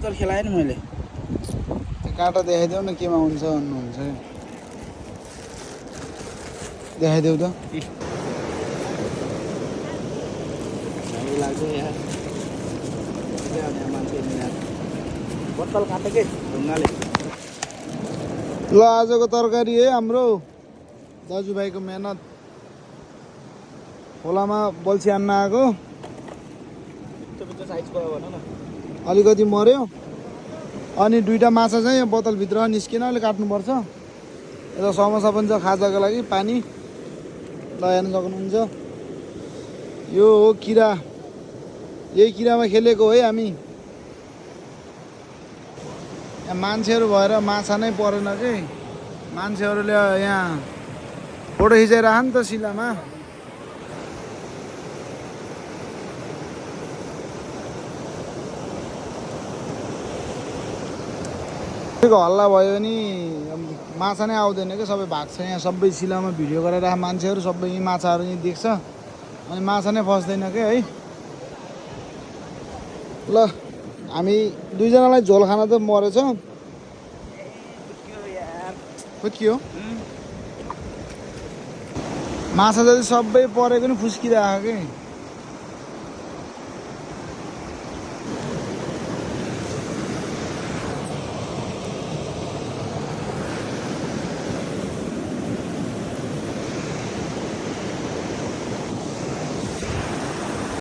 बोतल खेलाएँ नि मैले। त्यो काँटा देखाइदेऊ न केमा हुन्छ भन्नुहुन्छ देखाइदेऊ त राम्रो लाग्छ यार मान्छे बोतल काटे के ढुङ्गाले। ल आजको तरकारी है हाम्रो दाजुभाइको मेहनत खोलामा बल्छी हान्न आएको साइजको भन न। अलिकति मर्यो अनि दुईटा माछा चाहिँ यहाँ बोतलभित्र निस्किन अहिले काट्नुपर्छ। यता समोसा पनि छ खाजाको लागि पानी ल हेर्न सक्नुहुन्छ। यो हो किरा यही किरामा खेलेको है हामी। यहाँ मान्छेहरू भएर माछा नै परेन कि मान्छेहरूले यहाँ फोटो खिचाइरह नि त सिलामा। हल्ला भयो भने माछा नै आउँदैन कि सबै भाग्छ। यहाँ सबै सिलामा भिडियो गरेर मान्छेहरू सबै यहीँ माछाहरू यहीँ देख्छ अनि माछा नै फस्दैन के है। ल हामी दुईजनालाई झोल खाना त मरेछ फुत्कियो माछा जति सबै परेको नि फुस्किरहेको कि